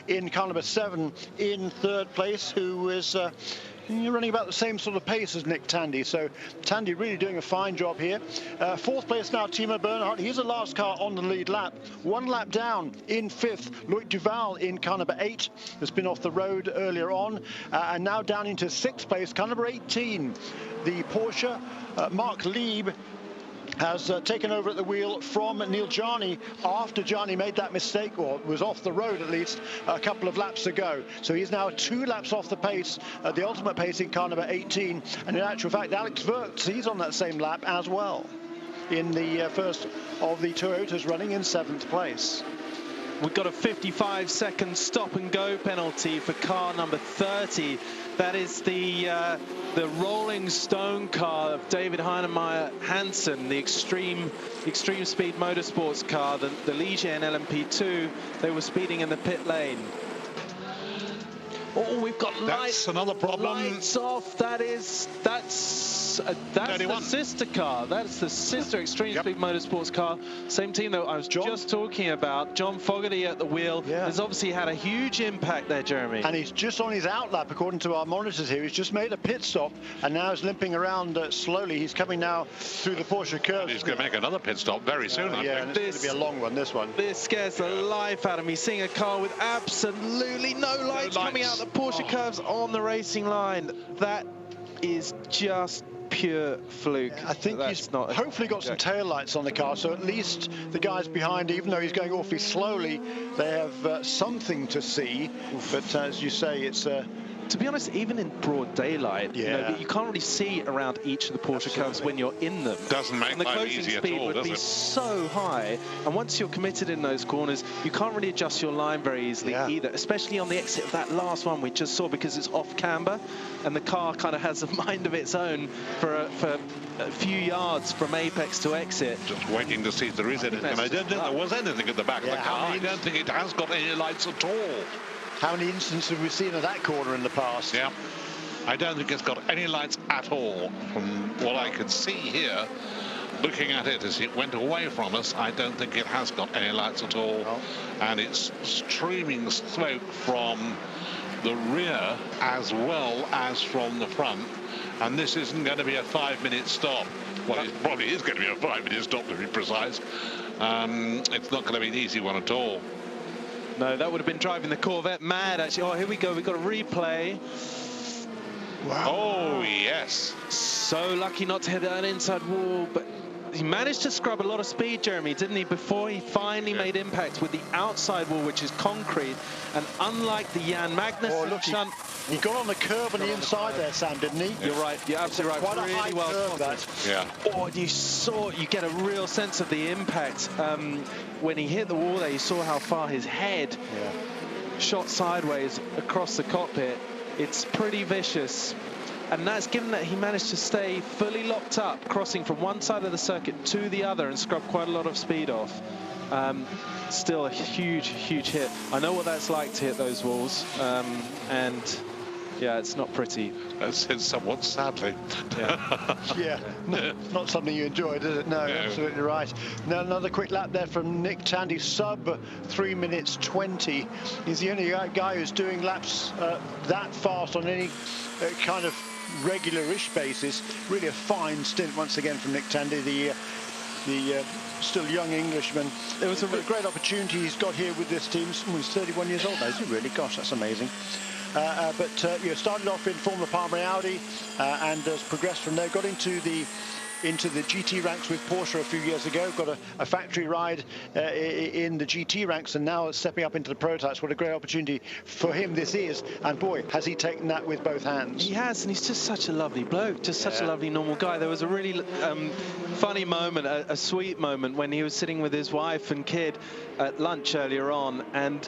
in car number 7 in 3rd place, who is running about the same sort of pace as Nick Tandy. So Tandy really doing a fine job here. 4th place now, Timo Bernhardt. He's the last car on the lead lap. 1 lap down in 5th, Loic Duval in car number 8. Has been off the road earlier on. And now down into 6th place, car number 18. The Porsche, Mark Lieb, has taken over at the wheel from Neil Jarni after Jarni made that mistake, or was off the road at least, a couple of laps ago. So he's now 2 laps off the pace, the ultimate pace in car number 18. And in actual fact, Alex Wurz, he's on that same lap as well, in the first of the Toyotas, running in 7th place. We've got a 55-second stop and go penalty for car number 30. That is the Rolling Stone car of David Heinemeier Hansen, the extreme speed motorsports car, the Ligier LMP2. They were speeding in the pit lane. Oh, we've got That's another problem. Lights off. That's the sister car. That's the sister Extreme Speed Motorsports car. Same team that I was just talking about. John Fogarty at the wheel has obviously had a huge impact there, Jeremy. And he's just on his outlap, according to our monitors here. He's just made a pit stop and now is limping around slowly. He's coming now through the Porsche curve. He's going to make another pit stop very soon, I think. And it's going to be a long one, this one. This scares the life out of me, seeing a car with absolutely no lights coming out the Porsche curves on the racing line. That is just pure fluke. I think he's hopefully got some tail lights on the car, so at least the guys behind, even though he's going awfully slowly, they have something to see. But as you say, it's to be honest, even in broad daylight, you can't really see around each of the Porsche curves when you're in them. Doesn't make life easy at all, does it? The closing speed would be so high, and once you're committed in those corners, you can't really adjust your line very easily either, especially on the exit of that last one we just saw, because it's off camber, and the car kind of has a mind of its own for a few yards from apex to exit. Just waiting to see if there is anything, and I don't think there was anything at the back of the car. I don't think it has got any lights at all. How many instances have we seen of that corner in the past? Yeah, I don't think it's got any lights at all. From what I can see here, looking at it as it went away from us, I don't think it has got any lights at all. No. And it's streaming smoke from the rear as well as from the front. And this isn't going to be a 5-minute stop. Well, it probably is going to be a 5-minute stop, to be precise. It's not going to be an easy one at all. No, that would have been driving the Corvette mad, actually. Oh, here we go. We've got a replay. Wow. Oh, yes. So lucky not to hit that inside wall, but he managed to scrub a lot of speed, Jeremy, didn't he, before he finally made impact with the outside wall, which is concrete. And unlike the Jan Magnussen shunt... He got on the curb on the inside there, Sam, didn't he? You're right. You're absolutely right. Quite a high curve, that. Yeah. Oh, you get a real sense of the impact. When he hit the wall there, you saw how far his head shot sideways across the cockpit. It's pretty vicious. And that's given that he managed to stay fully locked up, crossing from one side of the circuit to the other and scrub quite a lot of speed off. Still a huge hit. I know what that's like to hit those walls, and yeah, it's not pretty. That's said somewhat sadly. Not something you enjoyed, is it? No, absolutely right. Now another quick lap there from Nick Tandy, sub 3 minutes 20. He's the only guy who's doing laps that fast on any kind of regular-ish basis. Really a fine stint once again from Nick Tandy, the still young Englishman. There was a great opportunity he's got here with this team. He's 31 years old now, is he really? Gosh, that's amazing. Started off in Formula Palmeri Audi and has progressed from there. Got into the GT ranks with Porsche a few years ago. Got a factory ride in the GT ranks, and now stepping up into the prototypes. What a great opportunity for him this is. And boy, has he taken that with both hands. He has, and he's just such a lovely bloke, just such a lovely normal guy. There was a really funny moment, a sweet moment, when he was sitting with his wife and kid at lunch earlier on, and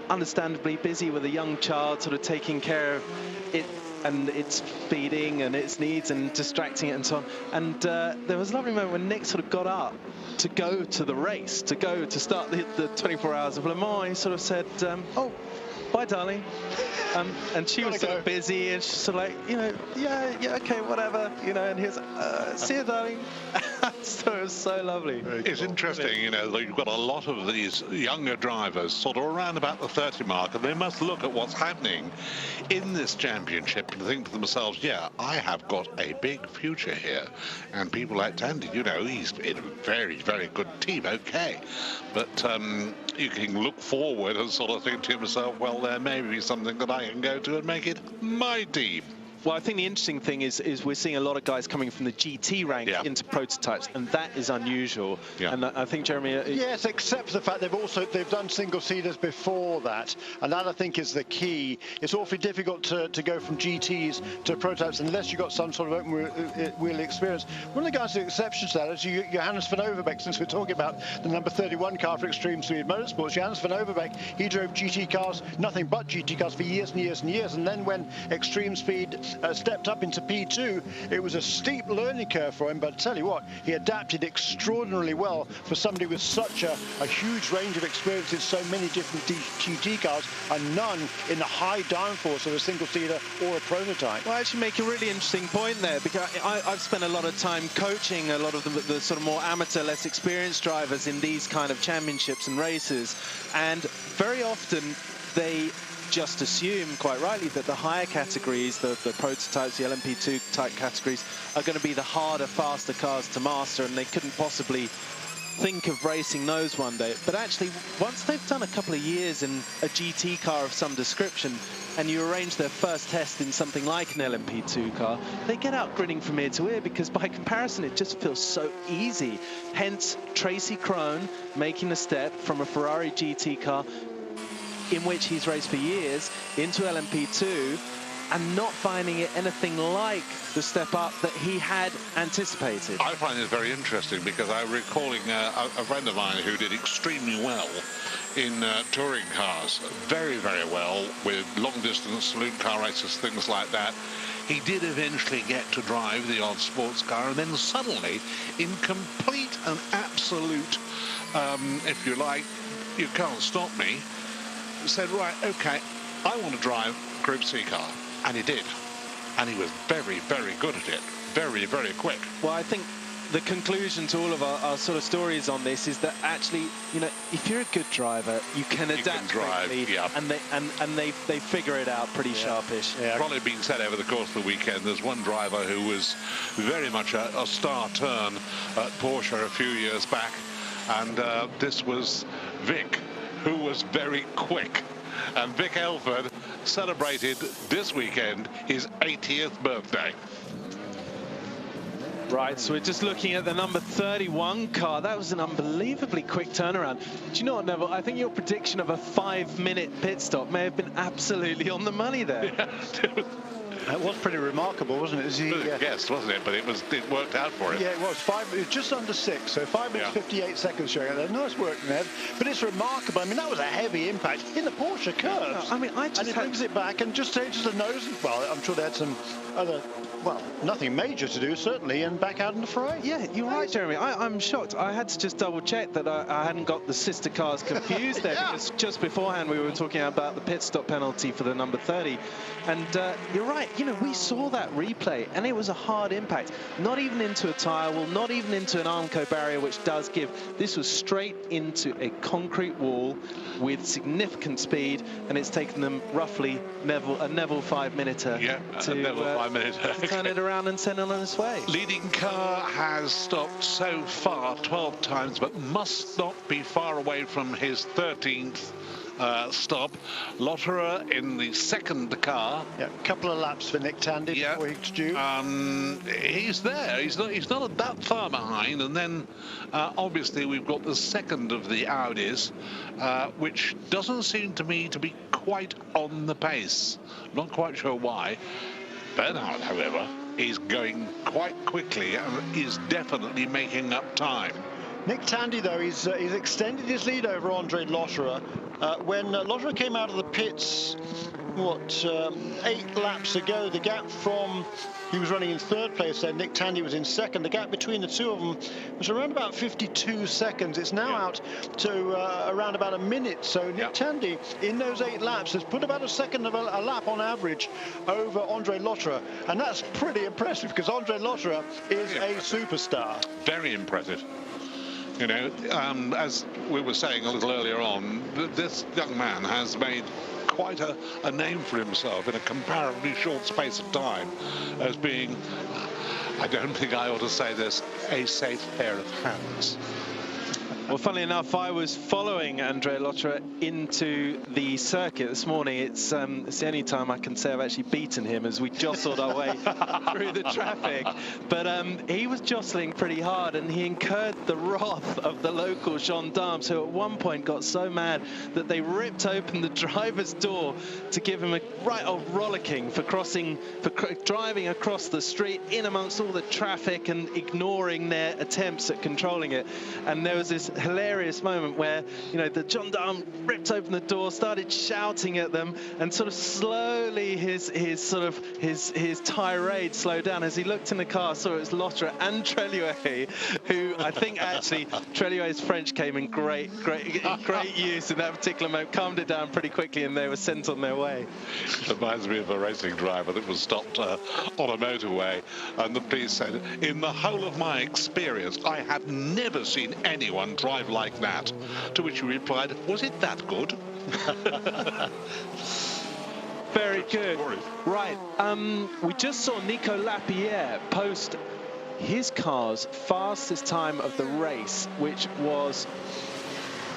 understandably busy with a young child, sort of taking care of it and its feeding and its needs and distracting it and so on. And there was a lovely moment when Nick sort of got up to go to the race, to start the 24 Hours of Le Mans. He sort of said, oh, bye, darling. And she was sort of busy, and she's sort of like, you know, yeah, okay, whatever, you know, and he was see you, darling. So it was so lovely. It's interesting, you know, you've got a lot of these younger drivers sort of around about the 30 mark, and they must look at what's happening in this championship and think to themselves, yeah, I have got a big future here. And people like Tandy, you know, he's in a very, very good team, okay. But you can look forward and sort of think to yourself, well, there may be something that I can go to and make it my team. Well, I think the interesting thing is we're seeing a lot of guys coming from the GT rank into prototypes, and that is unusual. And I think, Jeremy... yes, except for the fact they've done single-seaters before that, and that, I think, is the key. It's awfully difficult to go from GTs to prototypes unless you've got some sort of open wheel experience. One of the guys who exceptions to that is Johannes van Overbeek, since we're talking about the number 31 car for Extreme Speed Motorsports. Johannes van Overbeek, he drove GT cars, nothing but GT cars for years and years and years, and then when Extreme Speed stepped up into P2, it was a steep learning curve for him, but I tell you what, he adapted extraordinarily well for somebody with such a huge range of experience in so many different GT cars, and none in the high downforce of a single-seater or a prototype. Well, I actually make a really interesting point there, because I've spent a lot of time coaching a lot of the sort of more amateur, less experienced drivers in these kind of championships and races, and very often they just assume, quite rightly, that the higher categories, the prototypes, the LMP2 type categories, are going to be the harder, faster cars to master, and they couldn't possibly think of racing those one day. But actually, once they've done a couple of years in a GT car of some description, and you arrange their first test in something like an LMP2 car, they get out grinning from ear to ear, because by comparison it just feels so easy. Hence Tracy Krohn making the step from a Ferrari GT car, in which he's raced for years, into LMP2, and not finding it anything like the step up that he had anticipated. I find it very interesting, because I'm recalling a friend of mine who did extremely well in touring cars, very, very well with long-distance saloon car races, things like that. He did eventually get to drive the odd sports car, and then suddenly, in complete and absolute, if you like, you can't stop me, said, right, okay, I want to drive Group C car. And he did. And he was very, very good at it. Very, very quick. Well, I think the conclusion to all of our sort of stories on this is that actually, you know, if you're a good driver, you can adapt quickly, and they figure it out pretty sharpish. Probably been said over the course of the weekend. There's one driver who was very much a star turn at Porsche a few years back, and this was Vic, who was very quick. And Vic Elford celebrated this weekend his 80th birthday. Right, so we're just looking at the number 31 car. That was an unbelievably quick turnaround. Do you know what, Neville? I think your prediction of a 5-minute pit stop may have been absolutely on the money there. Yeah. It was pretty remarkable, wasn't it? It was a guess, wasn't it? But it worked out for him. Yeah, it was. It was just under 6, so 5 minutes 58 seconds showing there. Nice work, Nev. But it's remarkable. I mean, that was a heavy impact in the Porsche curves. I mean, and it brings it back and just changes the nose. Well, I'm sure they had some other, well, nothing major to do, certainly, and back out in the fray. Yeah, you're right, Jeremy. I'm shocked. I had to just double check that I hadn't got the sister cars confused there, because just beforehand we were talking about the pit stop penalty for the number 30. And you're right, you know, we saw that replay, and it was a hard impact. Not even into a tyre wall, not even into an Armco barrier, which does give. This was straight into a concrete wall with significant speed, and it's taken them roughly a Neville 5-minuter to turn it around and send it on its way. Leading car has stopped so far 12 times, but must not be far away from his 13th stop. Lotterer in the second car. Yeah, a couple of laps for Nick Tandy before he's due. He's there. He's not that far behind. And then obviously we've got the second of the Audis, which doesn't seem to me to be quite on the pace. Not quite sure why. Bernhard, however, is going quite quickly and is definitely making up time. Nick Tandy, though, he's extended his lead over Andre Lotterer. When Lotterer came out of the pits, 8 laps ago, the gap from, he was running in 3rd place then, Nick Tandy was in 2nd. The gap between the two of them was around about 52 seconds. It's now out to around about a minute. So Nick Tandy, in those 8 laps, has put about a second of a lap on average over Andre Lotterer. And that's pretty impressive, because Andre Lotterer is a superstar. Very impressive. You know, as we were saying a little earlier on, this young man has made quite a name for himself in a comparatively short space of time as being, I don't think I ought to say this, a safe pair of hands. Well, funnily enough, I was following Andre Lotterer into the circuit this morning. It's the only time I can say I've actually beaten him, as we jostled our way through the traffic. But he was jostling pretty hard, and he incurred the wrath of the local gendarmes, who at one point got so mad that they ripped open the driver's door to give him a right old rollicking for driving across the street in amongst all the traffic and ignoring their attempts at controlling it. And there was this hilarious moment where, you know, the gendarme ripped open the door, started shouting at them, and sort of slowly his tirade slowed down as he looked in the car, saw it was Lotterer and Treluet, who I think actually Treluet's French came in great use in that particular moment, calmed it down pretty quickly, and they were sent on their way. It reminds me of a racing driver that was stopped on a motorway, and the police said, in the whole of my experience, I have never seen anyone drive like that. To which he replied, was it that good? Very good. Right, we just saw Nico Lapierre post his car's fastest time of the race, which was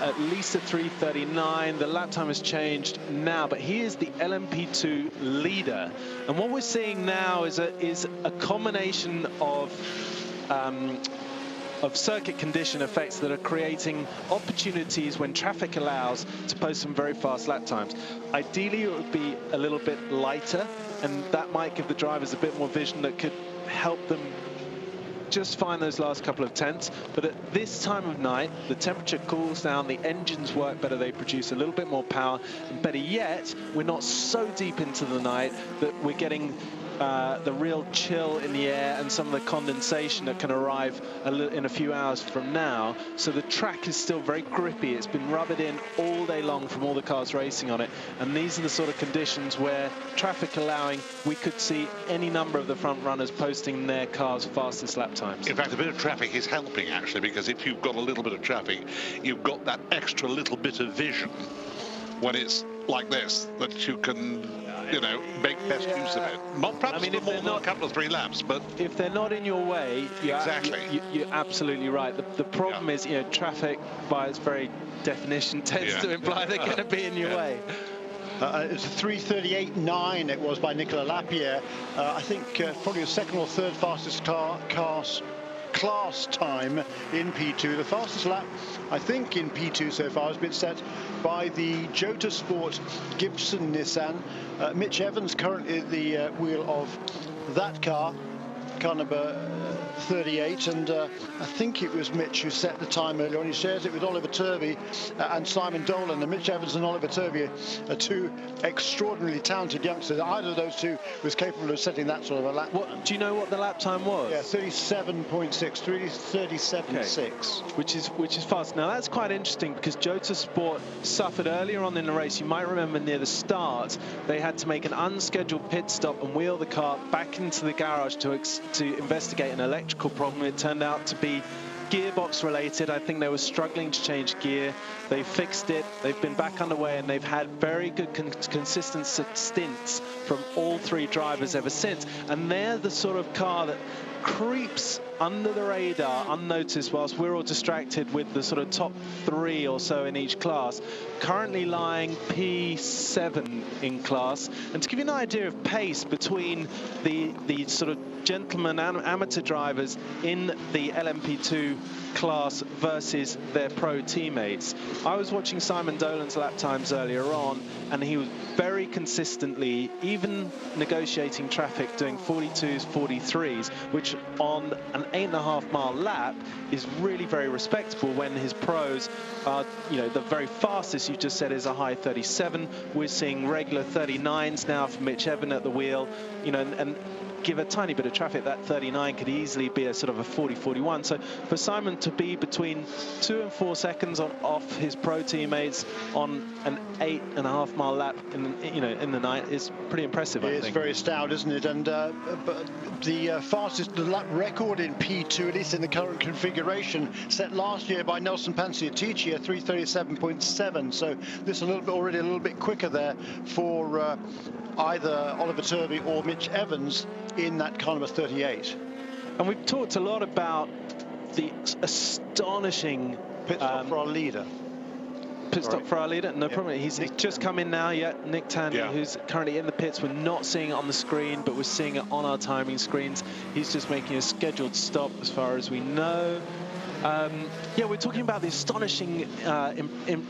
at least a 3:39. The lap time has changed now, but he is the LMP2 leader. And what we're seeing now is a combination of circuit condition effects that are creating opportunities when traffic allows to post some very fast lap times. Ideally, it would be a little bit lighter, and that might give the drivers a bit more vision that could help them just find those last couple of tenths. But at this time of night, the temperature cools down, the engines work better, they produce a little bit more power, and better yet, we're not so deep into the night that we're getting the real chill in the air and some of the condensation that can arrive in a few hours from now. So the track is still very grippy. It's been rubbered in all day long from all the cars racing on it. And these are the sort of conditions where, traffic allowing, we could see any number of the front runners posting their cars' fastest lap times. In fact, a bit of traffic is helping, actually, because if you've got a little bit of traffic, you've got that extra little bit of vision when it's like this, that you can, you know, make best use of it. Not perhaps for more than a couple of 3 laps, but if they're not in your way, you're absolutely right. The problem is, you know, traffic by its very definition tends to imply they're going to be in your way. It's a 3:38.9 it was by Nicolas Lapierre. I think probably the 2nd or 3rd fastest class time in P2. The fastest lap, I think, in P2 so far has been set by the Jota Sport Gibson Nissan. Mitch Evans currently at the wheel of that car number 38, and I think it was Mitch who set the time earlier on. He shares it with Oliver Turvey and Simon Dolan. And Mitch Evans and Oliver Turvey are 2 extraordinarily talented youngsters. Either of those 2 was capable of setting that sort of a lap. Do you know what the lap time was? Yeah, 37.6, 37.6. Which is fast. Now that's quite interesting, because Jota Sport suffered earlier on in the race. You might remember near the start, they had to make an unscheduled pit stop and wheel the car back into the garage to investigate an electrical problem. It turned out to be gearbox related. I think they were struggling to change gear. They fixed it. They've been back underway, and they've had very good consistent stints from all 3 drivers ever since. And they're the sort of car that creeps under the radar unnoticed whilst we're all distracted with the sort of top 3 or so in each class, currently lying P7 in class. And to give you an idea of pace between the sort of gentlemen and amateur drivers in the LMP2 class versus their pro teammates, I was watching Simon Dolan's lap times earlier on, and he was very consistently, even negotiating traffic, doing 42s, 43s, which on an 8.5-mile lap is really very respectable when his pros are, you know, the very fastest you just said is a high 37. We're seeing regular 39s now for Mitch Evans at the wheel, you know, and give a tiny bit of traffic, that 39 could easily be a sort of a 40-41. So for Simon to be between 2 and 4 seconds off his pro teammates on an 8.5-mile lap in the night is pretty impressive, I think. It's very stout, isn't it? And but the fastest lap record in P2, at least in the current configuration, set last year by Nelson Panciatici at 3:37.7. So this already a little bit quicker there for either Oliver Turvey or Mitch Evans in that kind of a 38. And we've talked a lot about the astonishing pit stop for our leader. Pit stop for our leader, no problem. He's just come in now, Nick Tandy, who's currently in the pits. We're not seeing it on the screen, but we're seeing it on our timing screens. He's just making a scheduled stop as far as we know. We're talking about the astonishing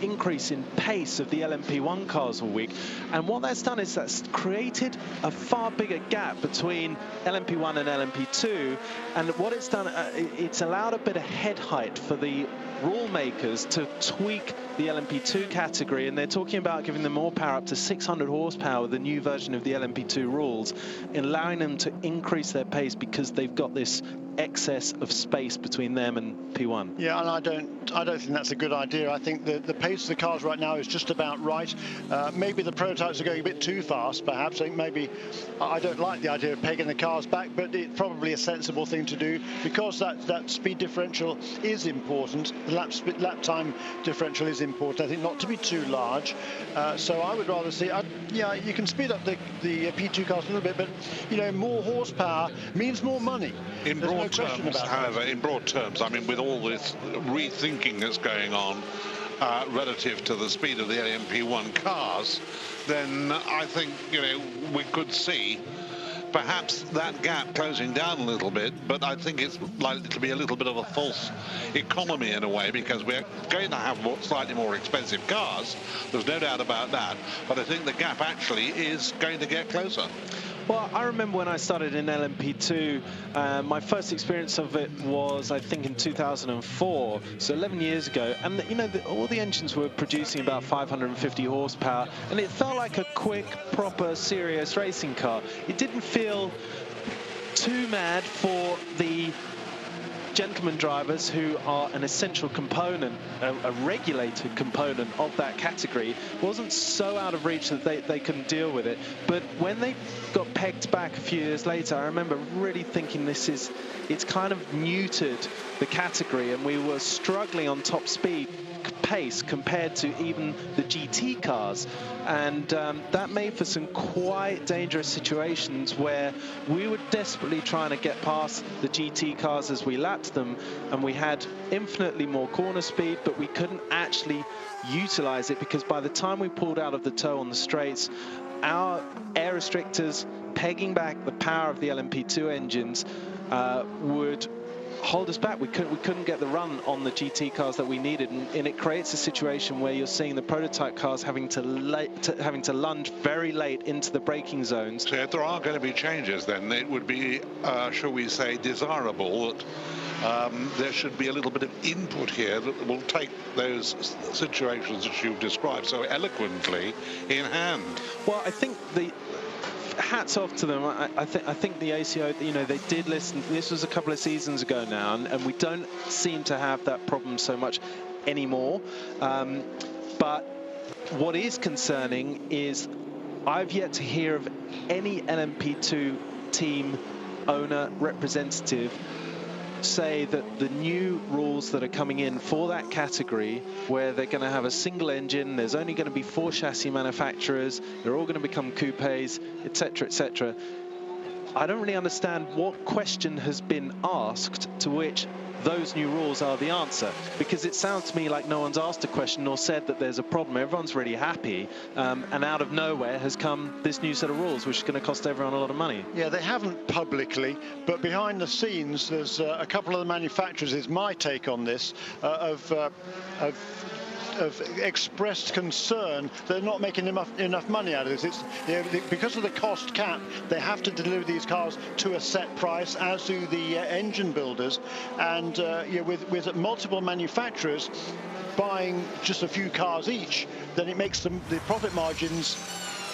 increase in pace of the LMP1 cars all week. And what that's done is that's created a far bigger gap between LMP1 and LMP2. And what it's done, it's allowed a bit of head height for the rule makers to tweak the LMP2 category, and they're talking about giving them more power, up to 600 horsepower with the new version of the LMP2 rules, and allowing them to increase their pace because they've got this excess of space between them and P1. Yeah, and I don't think that's a good idea. I think the pace of the cars right now is just about right. Maybe the prototypes are going a bit too fast, perhaps. I think maybe I don't like the idea of pegging the cars back, but it's probably a sensible thing to do because that speed differential is important. The lap time differential is important. I think not to be too large. So I would rather see. You can speed up the P2 cars a little bit, but you know, more horsepower means more money. In broad terms, however, in broad terms, I mean, with all this rethinking that's going on relative to the speed of the LMP1 cars, then I think, you know, we could see perhaps that gap closing down a little bit, but I think it's likely to be a little bit of a false economy in a way, because we're going to have slightly more expensive cars. There's no doubt about that, but I think the gap actually is going to get closer. Well, I remember when I started in LMP2, my first experience of it was, I think, in 2004, so 11 years ago. And, you know, all the engines were producing about 550 horsepower, and it felt like a quick, proper, serious racing car. It didn't feel too mad for the gentlemen drivers who are an essential component, a regulated component of that category. Wasn't so out of reach that they couldn't deal with it. But when they got pegged back a few years later, I remember really thinking it's kind of neutered the category, and we were struggling on top speed pace compared to even the GT cars, and that made for some quite dangerous situations where we were desperately trying to get past the GT cars as we lapped them, and we had infinitely more corner speed, but we couldn't actually utilize it because by the time we pulled out of the toe on the straights, our air restrictors pegging back the power of the LMP2 engines would hold us back. We couldn't get the run on the GT cars that we needed, and it creates a situation where you're seeing the prototype cars having to lunge very late into the braking zones. So if there are going to be changes, then it would be, shall we say, desirable that there should be a little bit of input here that will take those situations that you've described so eloquently in hand. Well, I think hats off to them. I think the ACO, you know, they did listen. This was a couple of seasons ago now, and we don't seem to have that problem so much anymore. But what is concerning is I've yet to hear of any LMP2 team owner representative say that the new rules that are coming in for that category, where they're going to have a single engine, there's only going to be 4 chassis manufacturers, they're all going to become coupes, etc., etc. I don't really understand what question has been asked to which those new rules are the answer, because it sounds to me like no one's asked a question or said that there's a problem. Everyone's really happy, and out of nowhere has come this new set of rules, which is going to cost everyone a lot of money. Yeah, they haven't publicly, but behind the scenes, there's a couple of the manufacturers, is my take on this, of have expressed concern they're not making enough money out of this. It's, you know, because of the cost cap, they have to deliver these cars to a set price, as do the engine builders. And you know, with multiple manufacturers buying just a few cars each, then it makes the profit margins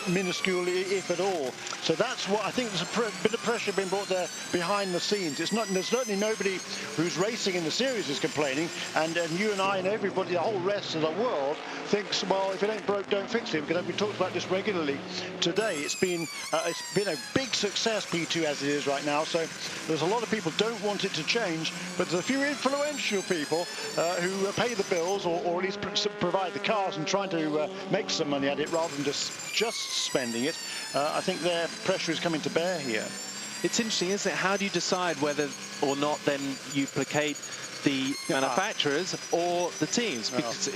minuscule, if at all. So that's what I think. There's a bit of pressure being brought there behind the scenes. It's not, there's certainly nobody who's racing in the series is complaining, and you and I and everybody, the whole rest of the world, thinks, well, if it ain't broke, don't fix it. Because we talked about this regularly today. It's been a big success, P2 as it is right now. So there's a lot of people don't want it to change, but there's a few influential people who pay the bills, or at least provide the cars and trying to make some money at it rather than just spending it. I think their pressure is coming to bear here. It's interesting, isn't it? How do you decide whether or not then you placate the manufacturers or the teams? Because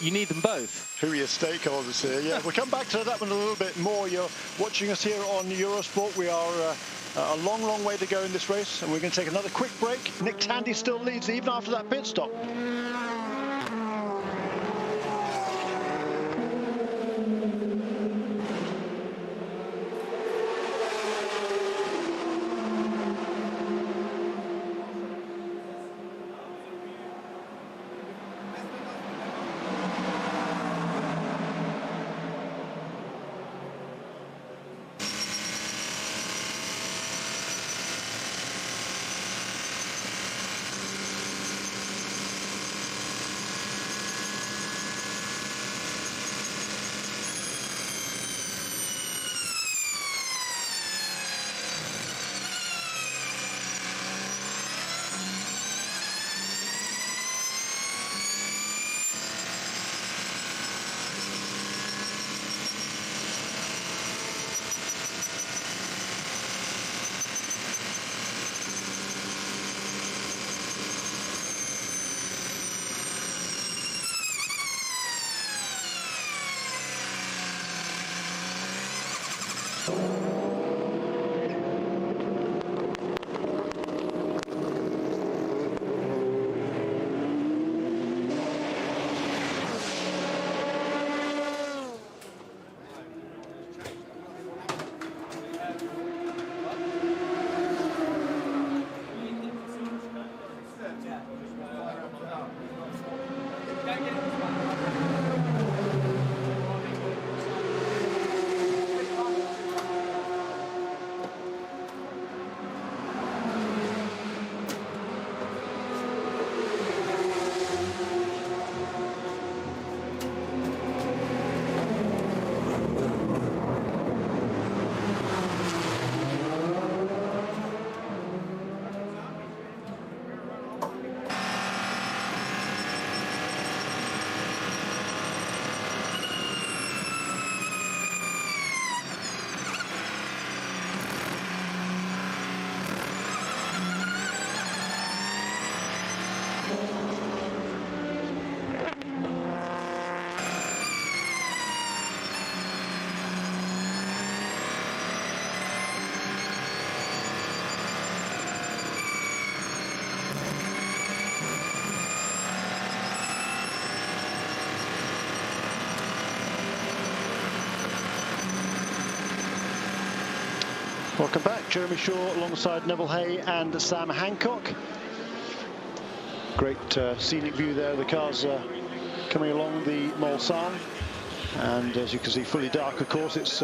you need them both. Who are your stakeholders here? Yeah, we'll come back to that one a little bit more. You're watching us here on Eurosport. We are a long way to go in this race, and we're going to take another quick break. Nick Tandy still leads even after that pit stop. Welcome back. Jeremy Shaw alongside Neville Hay and Sam Hancock. Great scenic view there. The cars coming along the Mulsanne. And as you can see, fully dark, of course. It's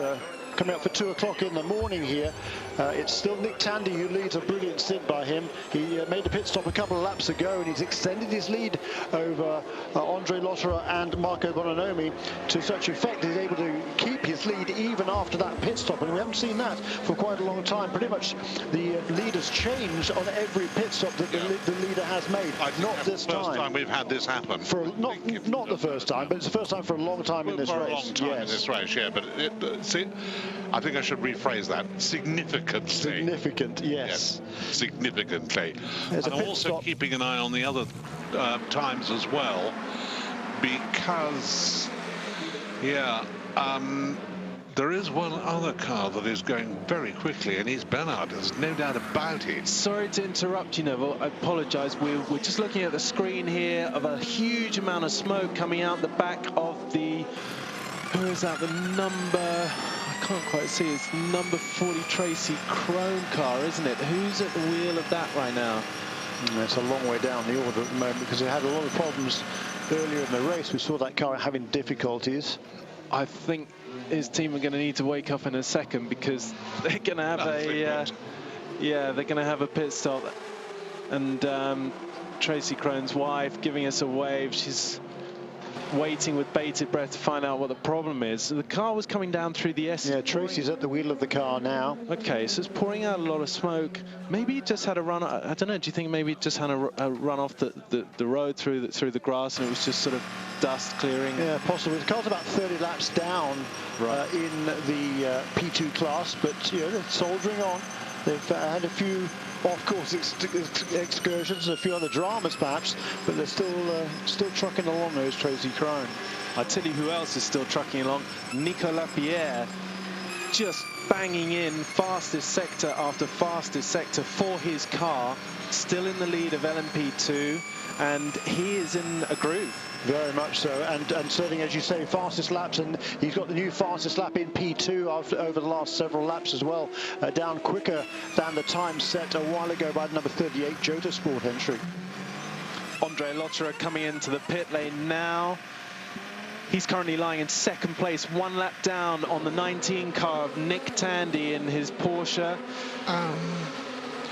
coming up for 2 o'clock in the morning here. It's still Nick Tandy who leads, a brilliant stint by him. He made a pit stop a couple of laps ago, and he's extended his lead over Andre Lotterer and Marco Bononomi to such effect he's able to keep his lead even after that pit stop, and we haven't seen that for quite a long time. Pretty much the lead has changed on every pit stop that the leader has made. Not this time. First time we've had this happen. For not the first time, but it's the first time for a long time in this race. For a long time in this race, yeah. But see, I think I should rephrase that. Significantly. Significant, yes. Significantly. There's and I'm also keeping an eye on the other times as well, because, There is one other car that is going very quickly, and he's Bernard. There's no doubt about it. Sorry to interrupt you, Neville. I apologise. We're just looking at the screen here of a huge amount of smoke coming out the back of the... Who is that? The number... I can't quite see. It's number 40 Tracy Crone car, isn't it? Who's at the wheel of that right now? It's a long way down the order at the moment because it had a lot of problems earlier in the race. We saw that car having difficulties. I think his team are going to need to wake up in a second because they're going to have they're going to have a pit stop. And Tracy Crone's wife giving us a wave. She's waiting with bated breath to find out what the problem is. So the car was coming down through the S. Yeah, Tracy's at the wheel of the car now. Okay, so it's pouring out a lot of smoke. Maybe it just had a run. I don't know. Do you think maybe it just had a run off the road through the grass, and it was just sort of dust clearing? Yeah, possibly. The car's about 30 laps down in the P2 class, but you know, they're soldiering on. They've had a few off-course excursions, a few other dramas perhaps, but they're still trucking along, those Tracy Crone. I tell you who else is still trucking along. Nicolas Lapierre, just banging in fastest sector after fastest sector for his car, still in the lead of LMP2, and he is in a groove. Very much so, and certainly, as you say, fastest laps, and he's got the new fastest lap in P2 over the last several laps as well, down quicker than the time set a while ago by the number 38 Motorsport entry. Andre Lotterer coming into the pit lane now. He's currently lying in second place, one lap down on the 19 car of Nick Tandy in his Porsche.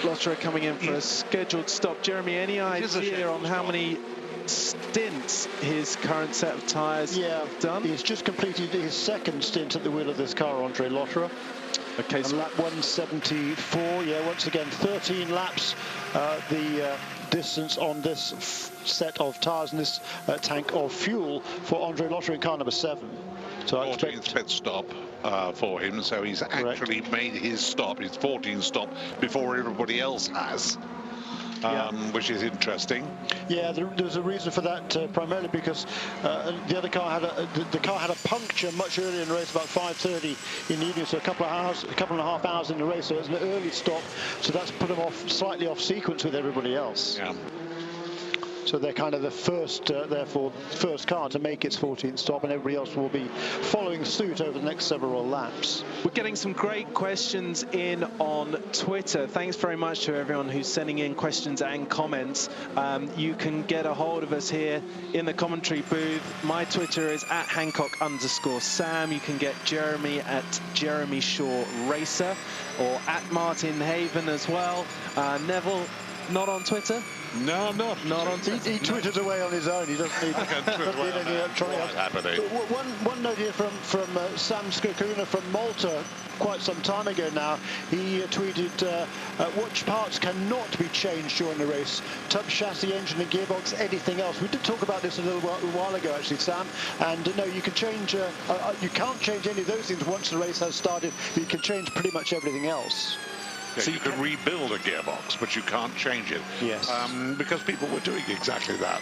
Lotterer coming in for a scheduled stop. Jeremy, any idea on how many stints his current set of tyres done? He's just completed his second stint at the wheel of this car, Andre Lotterer. Okay, so lap 174. Yeah, once again 13 laps the distance on this set of tyres and this tank of fuel for Andre Lotterer in car number 7. So 14th pit stop for him, so he's actually made his stop, his 14th stop before everybody else has. Which is interesting. Yeah, there's a reason for that, primarily because the other car had a puncture much earlier in the race, about 5:30 in the evening, so a couple and a half hours in the race. So it was an early stop, so that's put them slightly off sequence with everybody else. Yeah. So they're kind of the first, therefore, first car to make its 14th stop, and everybody else will be following suit over the next several laps. We're getting some great questions in on Twitter. Thanks very much to everyone who's sending in questions and comments. You can get a hold of us here in the commentary booth. My Twitter is @Hancock_Sam. You can get Jeremy at Jeremy Shaw Racer, or at Martin Haven as well. Neville, not on Twitter? No, I'm not. Not on Twitter. He tweeted away on his own. He doesn't need any electronic. One note here from Sam Skakuna from Malta quite some time ago now. He tweeted, which parts cannot be changed during the race? Tub, chassis, engine and gearbox, anything else? We did talk about this a little while ago, actually, Sam. And no, you can change, you can't change any of those things once the race has started, but you can change pretty much everything else. Yeah, so you can rebuild a gearbox, but you can't change it. Yes. Because people were doing exactly that.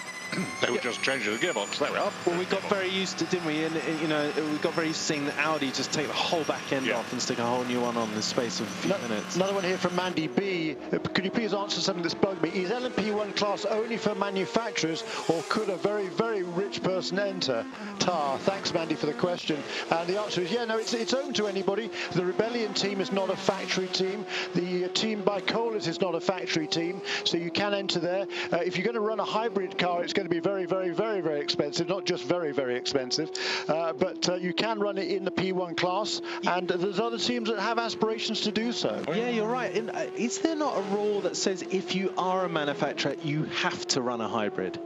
They were just changing the gearbox. There we are. Well, we got very used to, didn't we? And you know, we got very used to seeing the Audi just take the whole back end off and stick a whole new one on in the space of a few minutes. Another one here from Mandy B. Could you please answer something that's bugged me? Is LMP1 class only for manufacturers, or could a very, very rich person enter? Thanks, Mandy, for the question. And the answer is, yeah, no, it's open to anybody. The Rebellion team is not a factory team. The team by Colas is not a factory team, so you can enter there. If you're going to run a hybrid car, it's going to be very, very, very, very expensive, not just very, very expensive, but you can run it in the P1 class, and there's other teams that have aspirations to do so. Yeah, you're right. Is there not a rule that says if you are a manufacturer, you have to run a hybrid?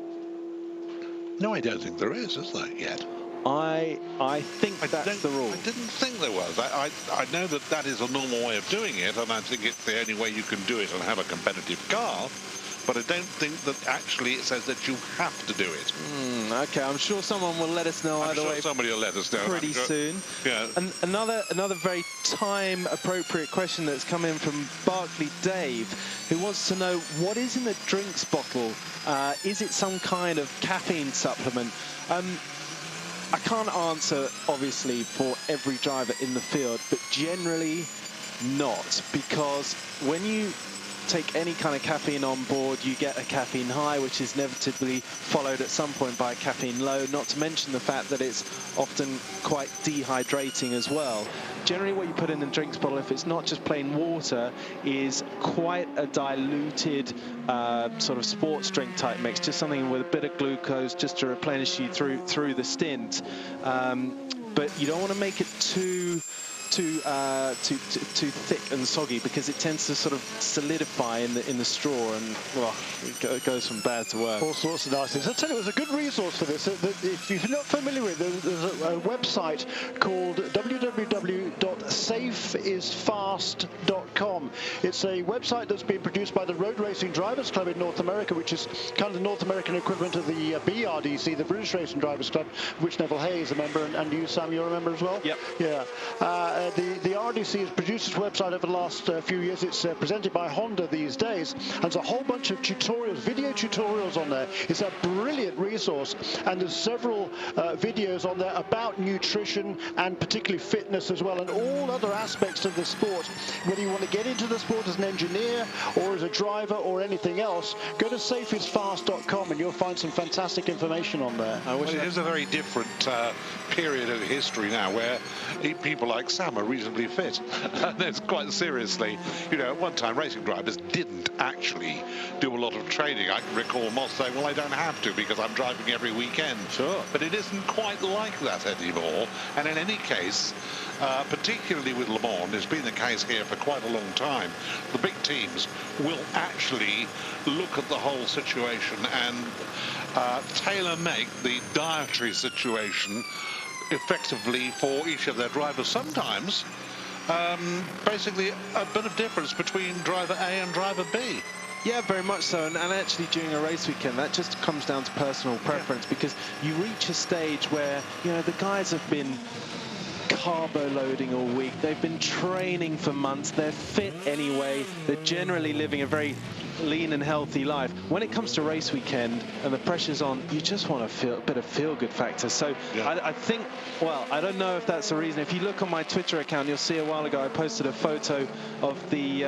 No, I don't think there is there, yet? I think that's the rule. I didn't think there was. I know that is a normal way of doing it, and I think it's the only way you can do it and have a competitive car. But I don't think that actually it says that you have to do it. Okay, I'm sure someone will let us know either way. Somebody will let us know pretty soon. Yeah. And another very time-appropriate question that's come in from Barclay Dave, who wants to know what is in the drinks bottle. Is it some kind of caffeine supplement? I can't answer, obviously, for every driver in the field, but generally not, because when you take any kind of caffeine on board, you get a caffeine high, which is inevitably followed at some point by a caffeine low, not to mention the fact that it's often quite dehydrating as well. Generally, what you put in the drinks bottle, if it's not just plain water, is quite a diluted sort of sports drink type mix, just something with a bit of glucose just to replenish you through the stint. But you don't want to make it too thick and soggy, because it tends to sort of solidify in the straw, and well, it goes from bad to worse. All sorts of nice things. I tell you, it was a good resource for this. If you're not familiar with it, there's a website called www.safeisfast.com. It's a website that's been produced by the Road Racing Drivers Club in North America, which is kind of the North American equivalent of the BRDC, the British Racing Drivers Club, which Neville Hay is a member, and you, Sam, you're a member as well? Yep. Yeah. The RDC has produced its website over the last few years. It's presented by Honda these days, and there's a whole bunch of tutorials, video tutorials on there. It's a brilliant resource, and there's several videos on there about nutrition and particularly fitness as well, and all other aspects of the sport. Whether you want to get into the sport as an engineer or as a driver or anything else, go to safeisfast.com and you'll find some fantastic information on there. Well, it is a very different period of history now, where people like Sam are reasonably fit. And it's quite seriously, you know, at one time racing drivers didn't actually do a lot of training. I can recall Moss saying, well, I don't have to because I'm driving every weekend. Sure. But it isn't quite like that anymore. And in any case, particularly with Le Mans, it's been the case here for quite a long time, the big teams will actually look at the whole situation and tailor-make the dietary situation effectively for each of their drivers. Sometimes, basically, a bit of difference between driver A and driver B. Yeah, very much so, and actually during a race weekend, that just comes down to personal preference, because you reach a stage where, you know, the guys have been carbo loading all week, they've been training for months, they're fit anyway, they're generally living a very lean and healthy life. When it comes to race weekend and the pressure's on, you just want a bit of feel-good factor. So yeah. I think, well, I don't know if that's the reason. If you look on my Twitter account, you'll see a while ago I posted a photo of the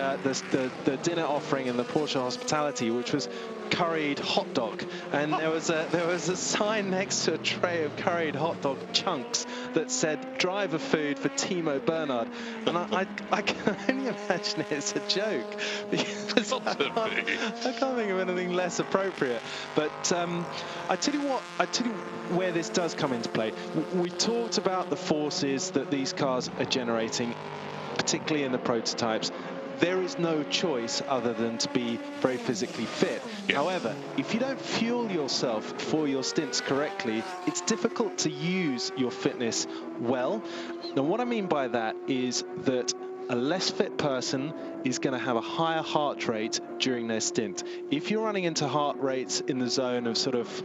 dinner offering in the Porsche Hospitality, which was curried hot dog, and there was a sign next to a tray of curried hot dog chunks that said driver food for Timo Bernhard, and I can only imagine it's a joke, because I can't think of anything less appropriate. But I tell you where this does come into play. We talked about the forces that these cars are generating, particularly in the prototypes. There is no choice other than to be very physically fit. Yeah. However, if you don't fuel yourself for your stints correctly, it's difficult to use your fitness well. Now, what I mean by that is that a less fit person is going to have a higher heart rate during their stint. If you're running into heart rates in the zone of sort of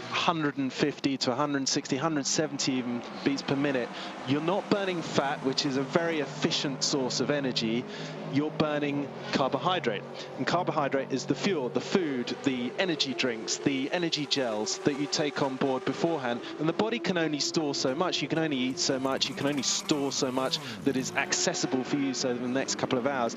150 to 160, 170 even beats per minute, you're not burning fat, which is a very efficient source of energy. You're burning carbohydrate, and carbohydrate is the fuel, the food, the energy drinks, the energy gels that you take on board beforehand, and the body can only store so much. You can only eat so much, you can only store so much that is accessible for use over the next couple of hours.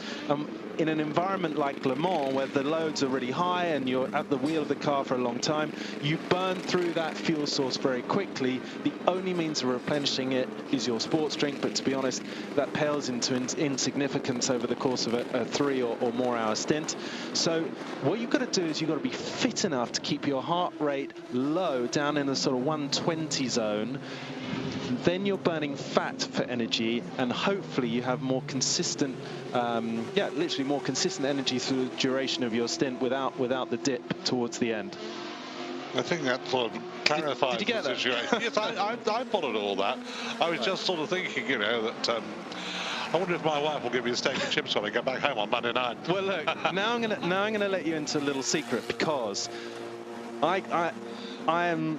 In an environment like Le Mans, where the loads are really high and you're at the wheel of the car for a long time, you burn through that fuel source very quickly. The only means of replenishing it is your sports drink, but to be honest, that pales into insignificance over the course of a 3 or more hour stint. So what you've got to do is you've got to be fit enough to keep your heart rate low, down in the sort of 120 zone. Then you're burning fat for energy, and hopefully you have more consistent, literally more consistent energy through the duration of your stint without the dip towards the end. I think that sort of clarifies the situation. Yes, I followed all that. I was just sort of thinking, you know, that I wonder if my wife will give me a steak and chips when I get back home on Monday night. Well, look, now I'm gonna let you into a little secret, because I'm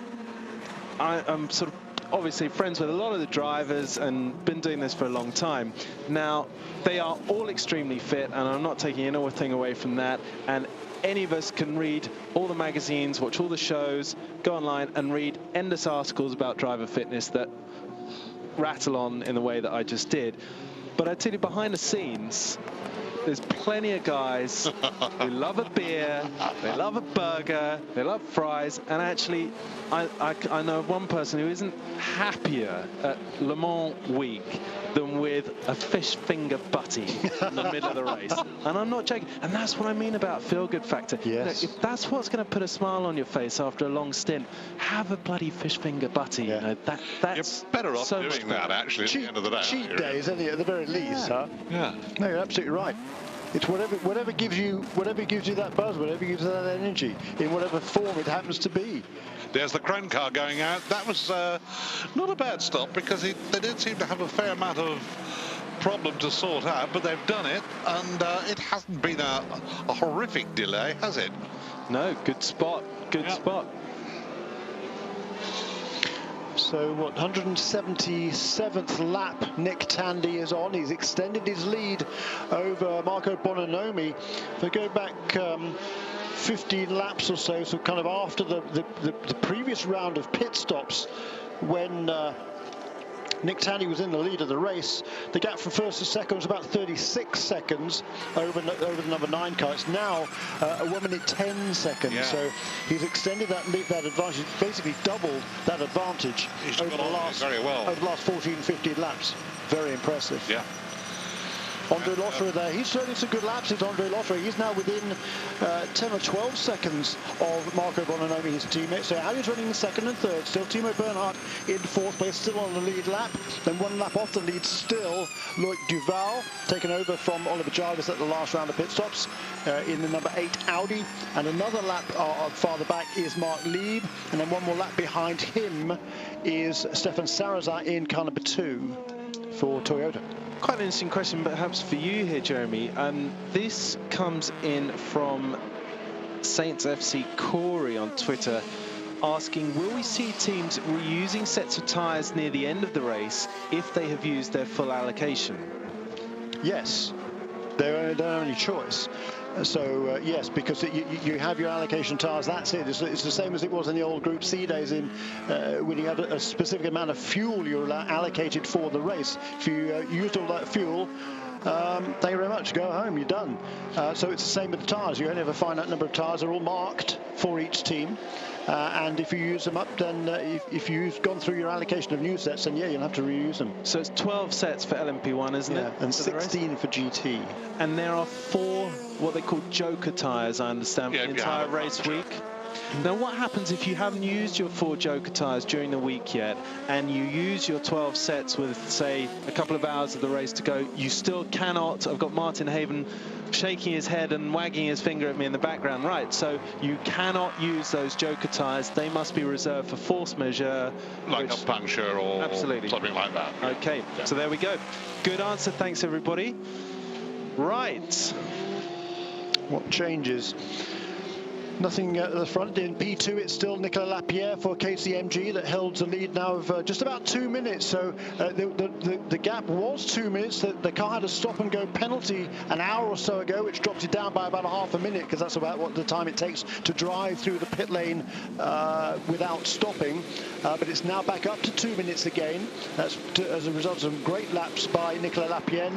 sort of obviously friends with a lot of the drivers and been doing this for a long time. Now, they are all extremely fit, and I'm not taking anything away from that. And any of us can read all the magazines, watch all the shows, go online and read endless articles about driver fitness that rattle on in the way that I just did. But I tell you, behind the scenes, there's plenty of guys who love a beer, they love a burger, they love fries, and actually, I know of one person who isn't happier at Le Mans week than with a fish finger butty in the middle of the race. And I'm not joking. And that's what I mean about feel-good factor. Yes. You know, if that's what's going to put a smile on your face after a long stint, have a bloody fish finger butty. Yeah. You know, that's You're better off so doing that, actually, at the end of the day. Cheat days, at the very least, huh? Yeah. No, you're absolutely right. It's whatever gives you that buzz, whatever gives you that energy, in whatever form it happens to be. There's the Kron car going out. That was not a bad stop, because they did seem to have a fair amount of problem to sort out, but they've done it, and it hasn't been a horrific delay, has it? No, good spot, good spot. So what, 177th lap Nick Tandy is on. He's extended his lead over Marco Bononomi. If we go back 15 laps or so, so kind of after the previous round of pit stops, when Nick Tandy was in the lead of the race, the gap from first to second was about 36 seconds over the number 9 car. It's now 1 minute 10 seconds. Yeah. So he's extended that advantage, basically doubled that advantage over the last very well. over the last 14, 15 laps. Very impressive. Yeah. Andre Lotterer there. He's showing some good laps. It's Andre Lotterer. He's now within 10 or 12 seconds of Marco Bononomi, his teammate. So Ali's running in second and third. Still Timo Bernhardt in fourth place, still on the lead lap. Then 1 lap off the lead, still Loic Duval, taken over from Oliver Jarvis at the last round of pit stops in the number 8 Audi. And another lap farther back is Mark Lieb. And then 1 more lap behind him is Stefan Sarazar in car number 2 for Toyota. Quite an interesting question, perhaps for you here, Jeremy. This comes in from Saints FC Corey on Twitter, asking, will we see teams reusing sets of tyres near the end of the race if they have used their full allocation? Yes, they don't have any choice. So yes, because you have your allocation tyres, that's it. It's the same as it was in the old Group C days when you had a specific amount of fuel you were allocated for the race. If you used all that fuel, thank you very much, go home, you're done. So it's the same with the tyres. You only have a finite number of tyres. They're all marked for each team. And if you use them up, then if you've gone through your allocation of new sets, then yeah, you'll have to reuse them. So it's 12 sets for LMP1, isn't it? And 16 for GT. And there are 4 what they call joker tyres, I understand, for the entire race week. Now, what happens if you haven't used your 4 joker tyres during the week yet, and you use your 12 sets with, say, a couple of hours of the race to go? You still cannot. I've got Martin Haven shaking his head and wagging his finger at me in the background. Right, so you cannot use those joker tyres. They must be reserved for force majeure. Like a puncture or absolutely something like that. Okay, so there we go. Good answer. Thanks, everybody. Right. What changes? Nothing at the front. In P2, it's still Nicolas Lapierre for KCMG that holds the lead now of just about 2 minutes. So the gap was 2 minutes. The car had a stop-and-go penalty an hour or so ago, which dropped it down by about half a minute, because that's about what the time it takes to drive through the pit lane without stopping. But it's now back up to 2 minutes again. That's as a result of some great laps by Nicolas Lapierre.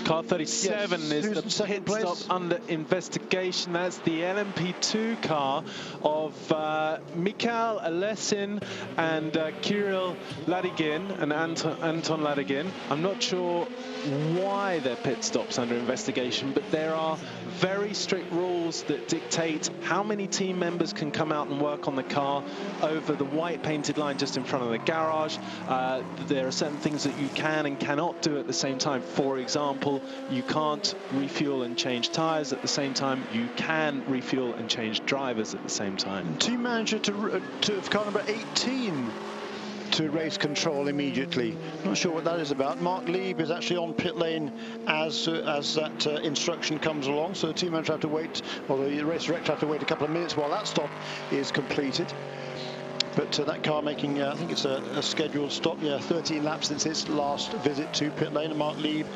Car 37 yes, is the pit stop under investigation. That's the LMP2 car of Mikhail Alessin and Kirill Ladigin and Anton Ladigin. I'm not sure why their pit stop's under investigation, but there are very strict rules that dictate how many team members can come out and work on the car over the white painted line just in front of the garage. There are certain things that you can and cannot do at the same time. For example, you can't refuel and change tyres at the same time. You can refuel and change drivers at the same time. Team manager to car number 18 to race control immediately. Not sure what that is about. Mark Lieb is actually on pit lane as that instruction comes along, so the team manager have to wait, or the race director have to wait a couple of minutes while that stop is completed. But that car making, I think it's a scheduled stop, 13 laps since its last visit to pit lane. And Mark Lieb,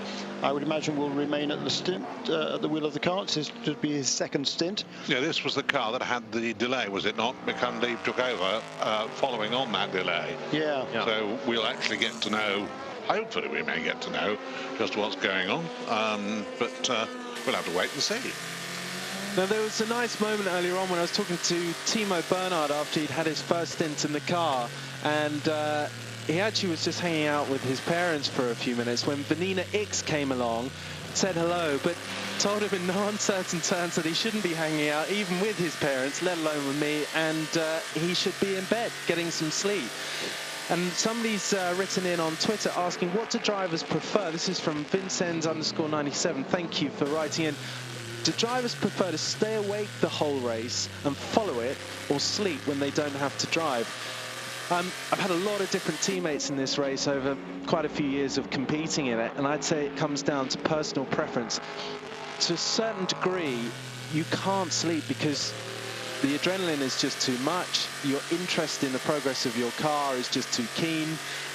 I would imagine, will remain at the stint, at the wheel of the car. This would be his second stint. Yeah, this was the car that had the delay, was it not? Because Lieb took over following on that delay. Yeah. So we'll actually get to know, hopefully we may get to know just what's going on. But we'll have to wait and see. Now, there was a nice moment earlier on when I was talking to Timo Bernhard after he'd had his first stint in the car, and he actually was just hanging out with his parents for a few minutes when Vanina X came along, said hello, but told him in no uncertain terms that he shouldn't be hanging out even with his parents, let alone with me, and he should be in bed getting some sleep. And somebody's written in on Twitter asking what do drivers prefer. This is from Vincenz_97. Thank you for writing in. Do drivers prefer to stay awake the whole race and follow it, or sleep when they don't have to drive? I've had a lot of different teammates in this race over quite a few years of competing in it, and I'd say it comes down to personal preference. To a certain degree, you can't sleep because the adrenaline is just too much, your interest in the progress of your car is just too keen,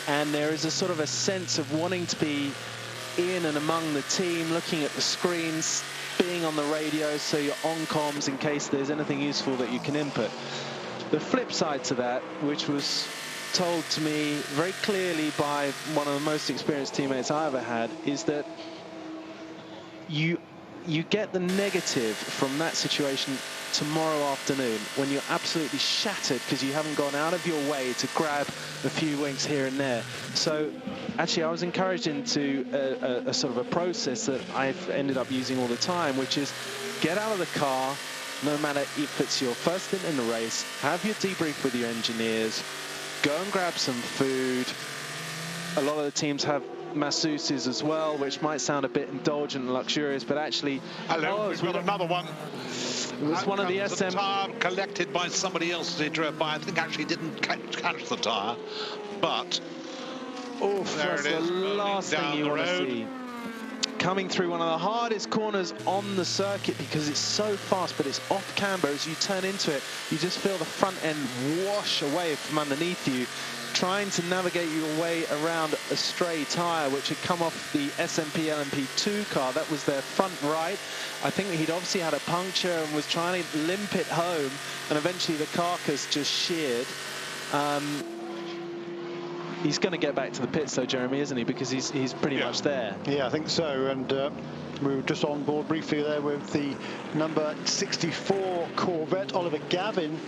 and there is a sort of a sense of wanting to be in and among the team, looking at the screens, being on the radio, so you're on comms in case there's anything useful that you can input. The flip side to that, which was told to me very clearly by one of the most experienced teammates I ever had, is that you get the negative from that situation tomorrow afternoon when you're absolutely shattered because you haven't gone out of your way to grab a few winks here and there. So actually I was encouraged into a sort of a process that I've ended up using all the time, which is get out of the car, no matter if it's your first stint in the race, have your debrief with your engineers, go and grab some food. A lot of the teams have masseuses as well, which might sound a bit indulgent and luxurious, but actually... Hello, we've got another one. It was one of the The tyre collected by somebody else as he drove by. I think actually didn't catch the tyre, but oof, there that's it is, the last thing you want to see. Coming through one of the hardest corners on the circuit because it's so fast, but it's off camber. As you turn into it, you just feel the front end wash away from underneath you, trying to navigate your way around a stray tyre which had come off the SMP LMP2 car. That was their front right. I think he'd obviously had a puncture and was trying to limp it home, and eventually the carcass just sheared. He's going to get back to the pits though, Jeremy, isn't he? Because he's pretty much there. Yeah, I think so. And we were just on board briefly there with the number 64 Corvette, Oliver Gavin.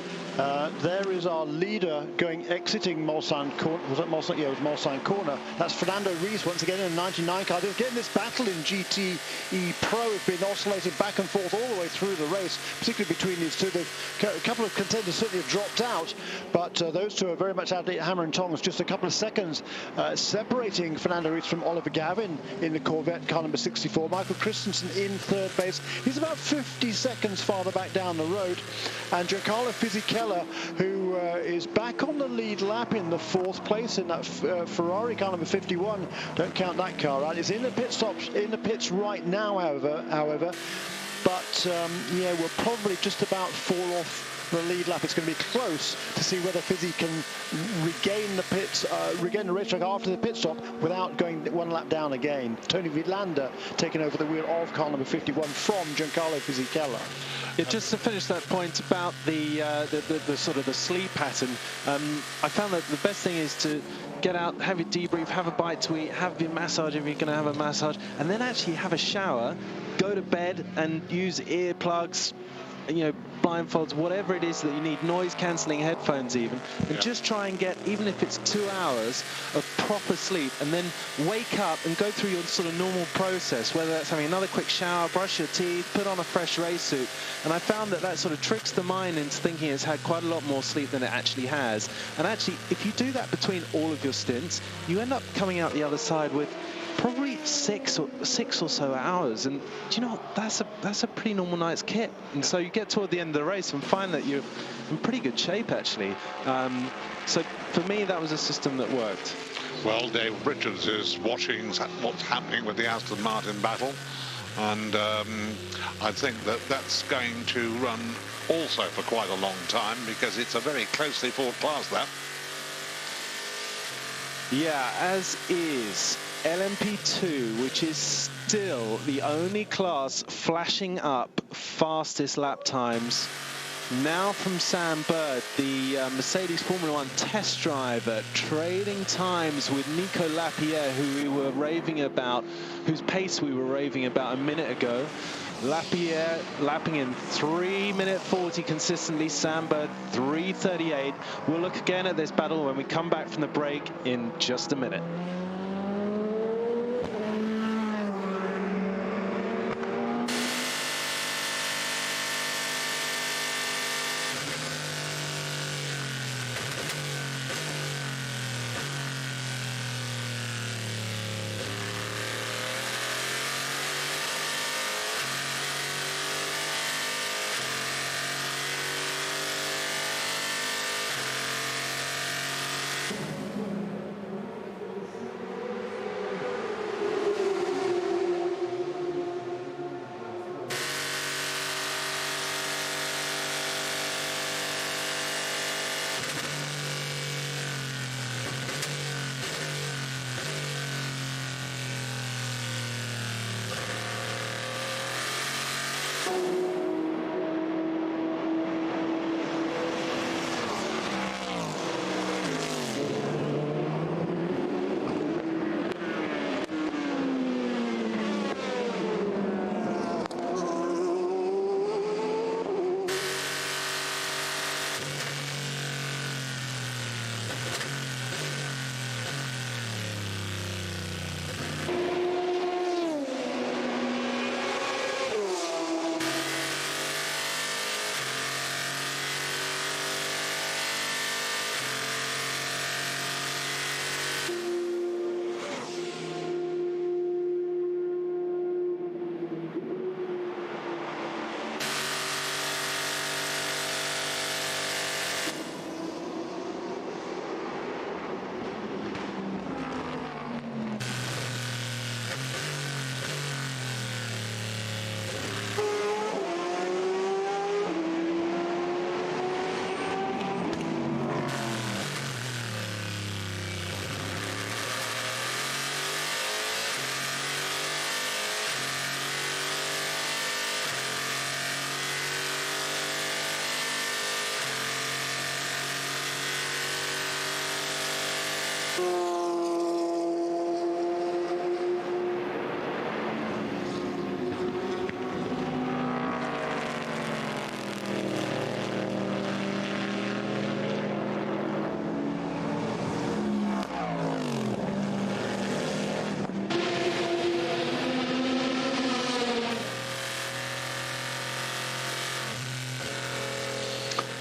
There is our leader exiting Mulsanne Corner. Was that Mulsanne? Yeah, it was Mulsanne Corner. That's Fernando Reis once again in a 99 car. They're getting this battle in GTE Pro. Has been oscillating back and forth all the way through the race, particularly between these two. A couple of contenders certainly have dropped out, but those two are very much out at hammer and tongs. Just a couple of seconds separating Fernando Reis from Oliver Gavin in the Corvette car number 64. Michael Christensen in third place. He's about 50 seconds farther back down the road. And Giancarlo Fisichella, who is back on the lead lap in the fourth place in that Ferrari car number 51. Don't count that car out. It's in the pit stops, in the pits right now, however. But yeah, we're probably just about 4 off the lead lap. It's going to be close to see whether Fizzy can regain the pits, regain the racetrack after the pit stop without going one lap down again. Tony Vilander taking over the wheel of car number 51 from Giancarlo Fisichella. Yeah, just to finish that point about the sort of the sleep pattern, I found that the best thing is to get out, have your debrief, have a bite to eat, have your massage if you're going to have a massage, and then actually have a shower, go to bed and use earplugs, you know, blindfolds, whatever it is that you need, noise-cancelling headphones even, and just try and get, even if it's 2 hours of proper sleep, and then wake up and go through your sort of normal process, whether that's having another quick shower, brush your teeth, put on a fresh race suit. And I found that that sort of tricks the mind into thinking it's had quite a lot more sleep than it actually has. And actually, if you do that between all of your stints, you end up coming out the other side with probably six or so hours, and do you know what? That's a pretty normal night's kit. And so you get toward the end of the race and find that you're in pretty good shape actually. So for me, that was a system that worked. Well, Dave Richards is watching what's happening with the Aston Martin battle, and I think that that's going to run also for quite a long time, because it's a very closely fought class, that. Yeah, as is LMP2, which is still the only class flashing up fastest lap times. Now from Sam Bird, the Mercedes Formula One test driver, trading times with Nico Lapierre, who we were raving about, whose pace we were raving about a minute ago. Lapierre lapping in 3:40 consistently, Sam Bird 3:38. We'll look again at this battle when we come back from the break in just a minute.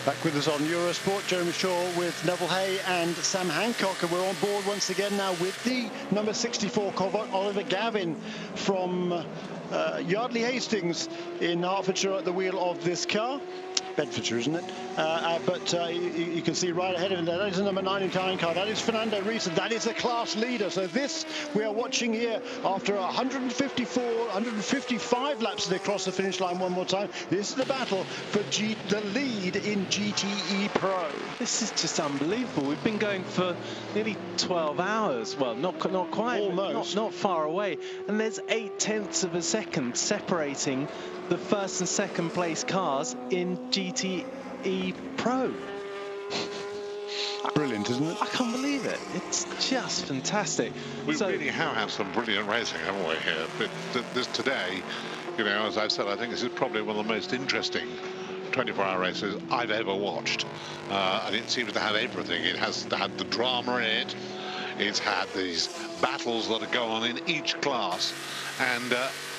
Back with us on Eurosport, Jeremy Shaw with Neville Hay and Sam Hancock, and we're on board once again now with the number 64 Corvette, Oliver Gavin from Yardley Hastings in Hertfordshire at the wheel of this car. Bedfordshire, isn't it? But you can see right ahead of him there, that is the number 99 car. That is Fernando Risa. That is a class leader. So this we are watching here after 155 laps they cross the finish line one more time. This is the battle for the lead in GTE Pro. This is just unbelievable. We've been going for nearly 12 hours. Well, not quite. Almost. Not far away. And there's 0.8 of a second separating the first and second place cars in GTE Pro. Brilliant, isn't it? I can't believe it. It's just fantastic. We really have had some brilliant racing, haven't we, here? But this today, you know, as I've said, I think this is probably one of the most interesting 24-hour races I've ever watched. And it seems to have everything. It has had the drama in it. It's had these battles that go on in each class. And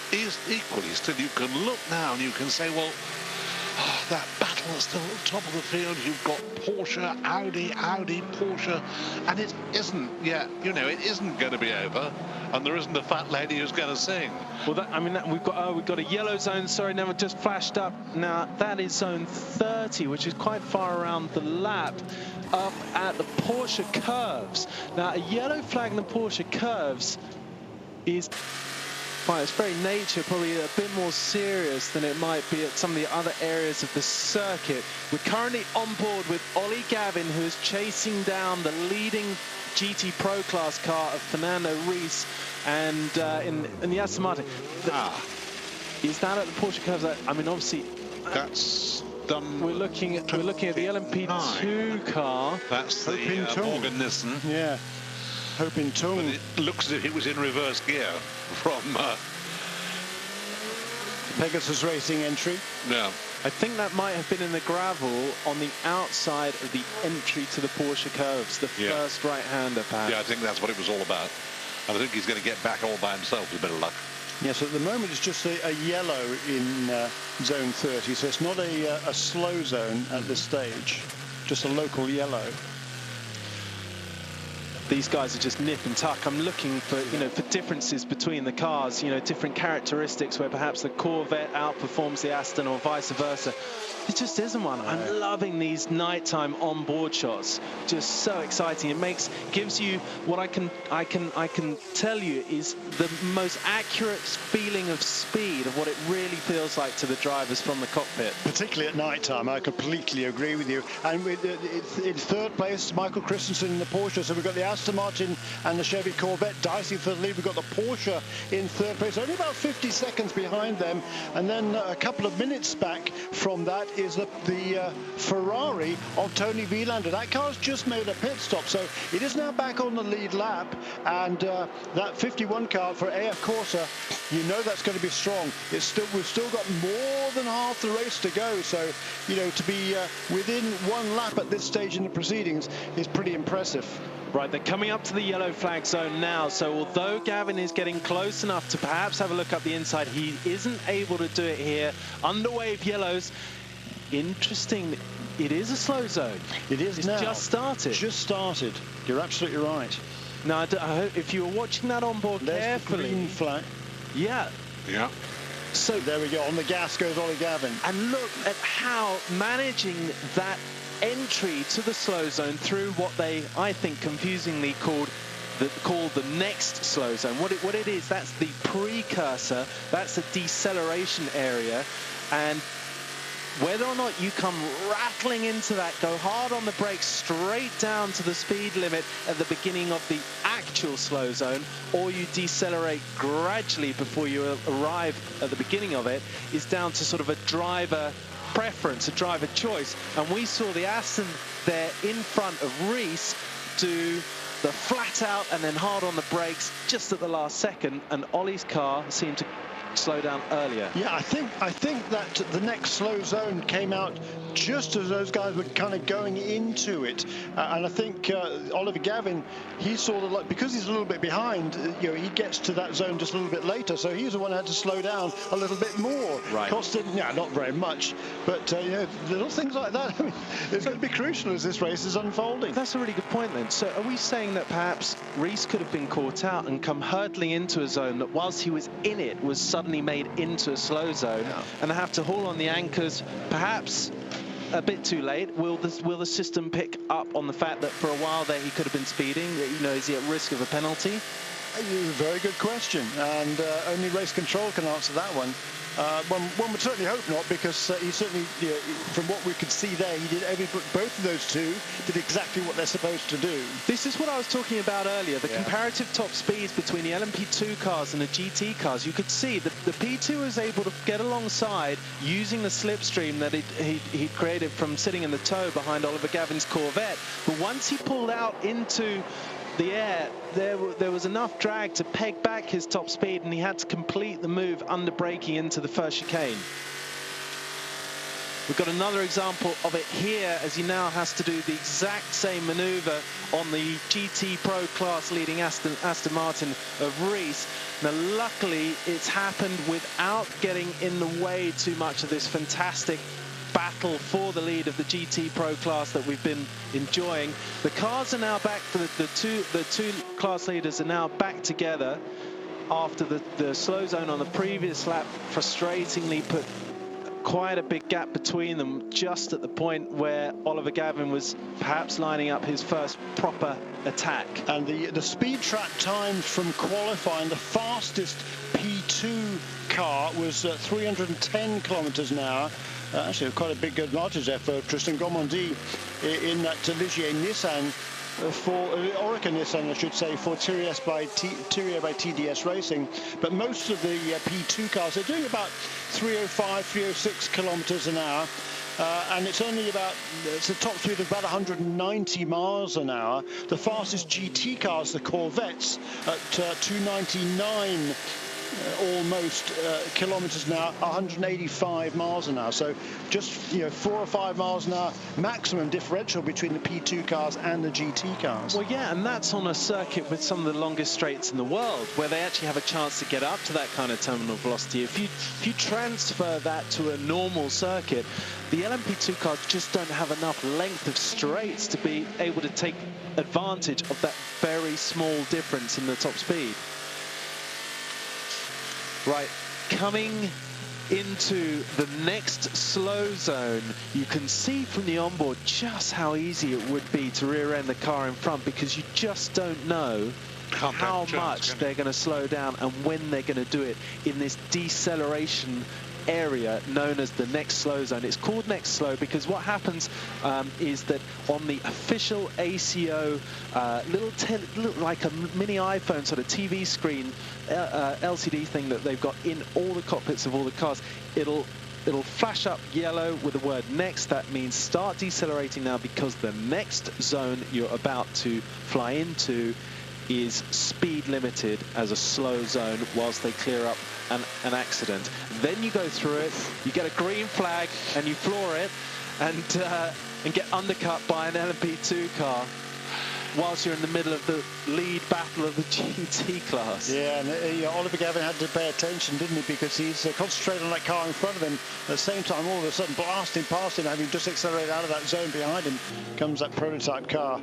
is equally still, you can look now and you can say, well, that battle is still at the top of the field. You've got Porsche, Audi, Porsche, and it isn't yet, you know, it isn't going to be over, and there isn't a fat lady who's going to sing. Well, we've got a yellow zone. Sorry, now it just flashed up. Now that is zone 30, which is quite far around the lap, up at the Porsche curves. Now a yellow flag in the Porsche curves is, by its very nature, probably a bit more serious than it might be at some of the other areas of the circuit. We're currently on board with Ollie Gavin, who is chasing down the leading GT Pro Class car of Fernando Reis, and in the Aston Martin. Is that at the Porsche curves? I mean, obviously, that's done. We're looking at the LMP2 car. That's the Morgan Nissen. Yeah. Hoping Tung. But it looks as if it was in reverse gear from Pegasus Racing entry. Yeah. I think that might have been in the gravel on the outside of the entry to the Porsche curves, the first right-hander, perhaps. Yeah, I think that's what it was all about. And I think he's going to get back all by himself with a bit of luck. Yes, at the moment it's just a yellow in zone 30, so it's not a slow zone at this stage, just a local yellow. These guys are just nip and tuck. I'm looking for, you know, for differences between the cars, you know, different characteristics where perhaps the Corvette outperforms the Aston or vice versa. It just isn't one. I'm loving these nighttime onboard shots. Just so exciting. It gives you what I can tell you is the most accurate feeling of speed of what it really feels like to the drivers from the cockpit. Particularly at nighttime, I completely agree with you. And in third place, Michael Christensen in the Porsche. So we've got the Aston Martin and the Chevy Corvette dicing for the lead. We've got the Porsche in third place, only about 50 seconds behind them. And then a couple of minutes back from that is the Ferrari of Tony Vilander. That car's just made a pit stop, so it is now back on the lead lap, and that 51 car for AF Corsa, you know that's going to be strong. We've still got more than half the race to go, so you know, to be within one lap at this stage in the proceedings is pretty impressive. Right, they're coming up to the yellow flag zone now, so although Gavin is getting close enough to perhaps have a look up the inside, he isn't able to do it here. Underway of yellows. Interesting, it is a slow zone. It is now. It's just started. Just started. You're absolutely right. Now, I hope if you were watching that on board carefully. The green flag. Yeah. Yeah. So there we go. On the gas goes Ollie Gavin. And look at how managing that entry to the slow zone through what they, I think, confusingly called the next slow zone. What it is, that's the precursor. That's the deceleration area, and whether or not you come rattling into that, go hard on the brakes straight down to the speed limit at the beginning of the actual slow zone, or you decelerate gradually before you arrive at the beginning of it, is down to sort of a driver preference, a driver choice. And we saw the Aston there in front of Reis do the flat out and then hard on the brakes just at the last second, and Ollie's car seemed to slow down earlier. Yeah, I think that the next slow zone came out just as those guys were kind of going into it, and I think Oliver Gavin, he saw the light because he's a little bit behind. You know, he gets to that zone just a little bit later, so he's the one who had to slow down a little bit more. Right. Costed, yeah, not very much, but you know, little things like that. I mean, it's going to be crucial as this race is unfolding. That's a really good point then. So are we saying that perhaps Reis could have been caught out and come hurtling into a zone that whilst he was in it was suddenly made into a slow zone, and have to haul on the anchors, perhaps a bit too late? Will the system pick up on the fact that for a while there he could have been speeding? You know, is he at risk of a penalty? Very good question, and only race control can answer that one. One would certainly hope not, because he certainly, you know, from what we could see there, he did both of those two did exactly what they're supposed to do. This is what I was talking about earlier, the comparative top speeds between the LMP2 cars and the GT cars. You could see that the P2 was able to get alongside using the slipstream that he'd created from sitting in the tow behind Oliver Gavin's Corvette. But once he pulled out into the air, there was enough drag to peg back his top speed, and he had to complete the move under braking into the first chicane. We've got another example of it here, as he now has to do the exact same maneuver on the GT Pro class leading Aston Martin of Reis. Now luckily it's happened without getting in the way too much of this fantastic battle for the lead of the GT Pro class that we've been enjoying. The cars are now back. The two class leaders are now back together after the slow zone on the previous lap frustratingly put quite a big gap between them, just at the point where Oliver Gavin was perhaps lining up his first proper attack. And the speed trap times from qualifying, the fastest P2 car was 310 kilometers an hour. Actually, quite a big advantage there for Tristan Gomondi in that Ligier Nissan. For Orica Nissan, I should say, for Thierry by TDS Racing. But most of the P2 cars are doing about 305, 306 kilometers an hour. And it's only about, it's a top speed of about 190 miles an hour. The fastest GT cars, the Corvettes, at 299 almost kilometers an hour, 185 miles an hour. So just 4 or 5 miles an hour maximum differential between the P2 cars and the GT cars. Well, yeah, and that's on a circuit with some of the longest straights in the world, where they actually have a chance to get up to that kind of terminal velocity. If you transfer that to a normal circuit, the LMP2 cars just don't have enough length of straights to be able to take advantage of that very small difference in the top speed. Right, coming into the next slow zone, you can see from the onboard just how easy it would be to rear-end the car in front, because you just don't know how much they're going to slow down and when they're going to do it in this deceleration area known as the next slow zone. It's called next slow because what happens is that on the official ACO little like a mini iPhone sort of TV screen LCD thing that they've got in all the cockpits of all the cars, it'll flash up yellow with the word next. That means start decelerating now, because the next zone you're about to fly into is speed limited as a slow zone whilst they clear up an accident. Then you go through it, you get a green flag and you floor it and get undercut by an LMP2 car whilst you're in the middle of the lead battle of the GT class. Yeah, and Oliver Gavin had to pay attention, didn't he, because he's concentrating on that car in front of him. At the same time, all of a sudden, blasting past him, having just accelerated out of that zone behind him, comes that prototype car.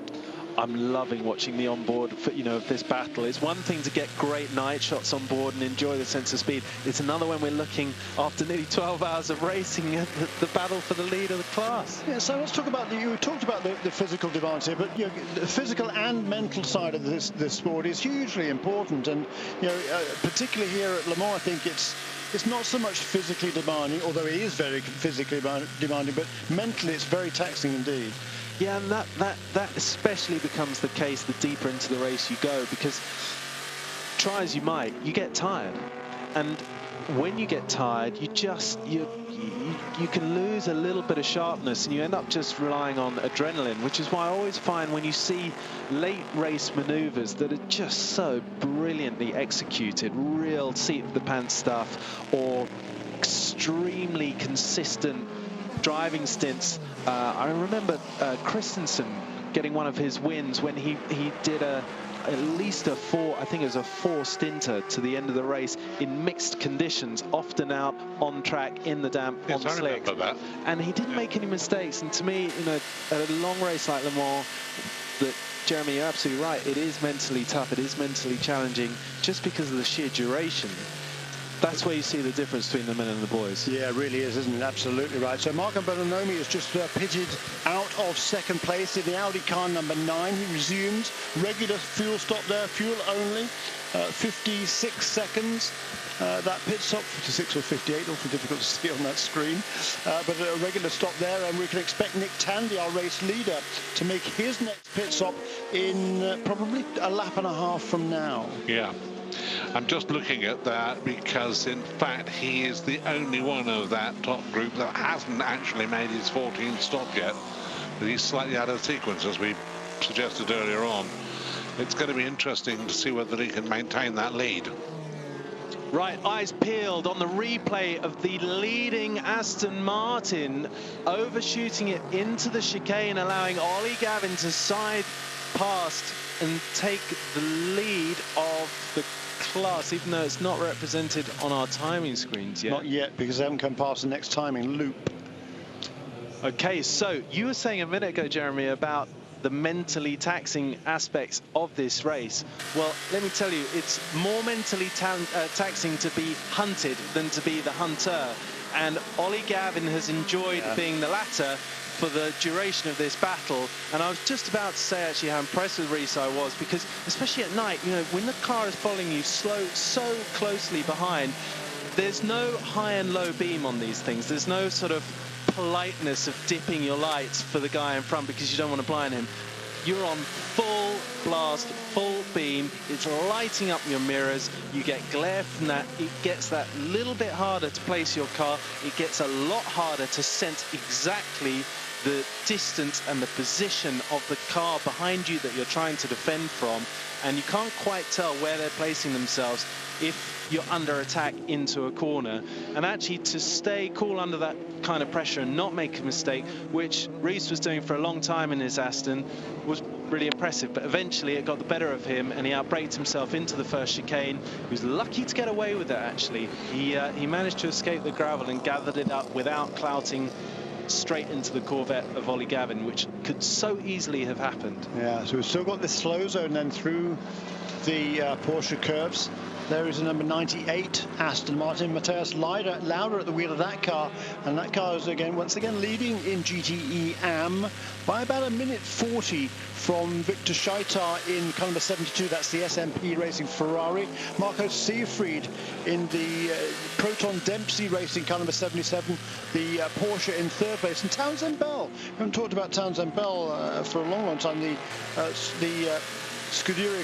I'm loving watching the onboard of this battle. It's one thing to get great night shots on board and enjoy the sense of speed. It's another when we're looking, after nearly 12 hours of racing, at the battle for the lead of the class. Yeah, so let's talk about you talked about the physical demands here, but the physical and mental side of this sport is hugely important. And particularly here at Le Mans, I think it's not so much physically demanding, although it is very physically demanding, but mentally it's very taxing indeed. Yeah, and that especially becomes the case the deeper into the race you go, because try as you might, you get tired. And when you get tired, you can lose a little bit of sharpness, and you end up just relying on adrenaline, which is why I always find when you see late race maneuvers that are just so brilliantly executed, real seat of the pants stuff, or extremely consistent driving stints. I remember Christensen getting one of his wins when he did at least a four stinter to the end of the race in mixed conditions, often out on track, in the damp, on slick. And he didn't make any mistakes. And to me, at a long race like Le Mans, Jeremy, you're absolutely right, it is mentally tough, it is mentally challenging, just because of the sheer duration. That's where you see the difference between the men and the boys. Yeah, it really is, isn't it? Absolutely right. So Marco Bellonomi has just pitted out of second place in the Audi car number 9. He resumes. Regular fuel stop there, fuel only. 56 seconds. That pit stop, 56 or 58, awfully difficult to see on that screen. But a regular stop there, and we can expect Nick Tandy, our race leader, to make his next pit stop in probably a lap and a half from now. Yeah. I'm just looking at that because, in fact, he is the only one of that top group that hasn't actually made his 14th stop yet. But he's slightly out of sequence, as we suggested earlier on. It's going to be interesting to see whether he can maintain that lead. Right, eyes peeled on the replay of the leading Aston Martin, overshooting it into the chicane, allowing Ollie Gavin to side past and take the lead of the class, even though it's not represented on our timing screens yet. Not yet, because they haven't come past the next timing loop. Okay, so you were saying a minute ago, Jeremy, about the mentally taxing aspects of this race. Well, let me tell you, it's more mentally taxing to be hunted than to be the hunter. And Ollie Gavin has enjoyed being the latter for the duration of this battle. And I was just about to say actually how impressed with Reese I was, because especially at night, you know, when the car is following you so closely behind, there's no high and low beam on these things. There's no sort of politeness of dipping your lights for the guy in front because you don't want to blind him. You're on full blast, full beam. It's lighting up your mirrors. You get glare from that. It gets that little bit harder to place your car. It gets a lot harder to sense exactly the distance and the position of the car behind you that you're trying to defend from. And you can't quite tell where they're placing themselves if you're under attack into a corner. And actually to stay cool under that kind of pressure and not make a mistake, which Reese was doing for a long time in his Aston, was really impressive. But eventually it got the better of him and he outbraked himself into the first chicane. He was lucky to get away with it, actually. He managed to escape the gravel and gathered it up without clouting straight into the Corvette of Ollie Gavin, which could so easily have happened. Yeah, so we've still got this slow zone then through the Porsche curves. There is a number 98 Aston Martin, Matthias Lauda at the wheel of that car, and that car is once again leading in GTE AM by about a minute 40 from Victor Scheitar in car number 72. That's the SMP Racing Ferrari. Marco Seefried in the Proton Dempsey Racing car number 77, the Porsche in third place, and Townsend Bell. We haven't talked about Townsend Bell for a long time. The Scuderia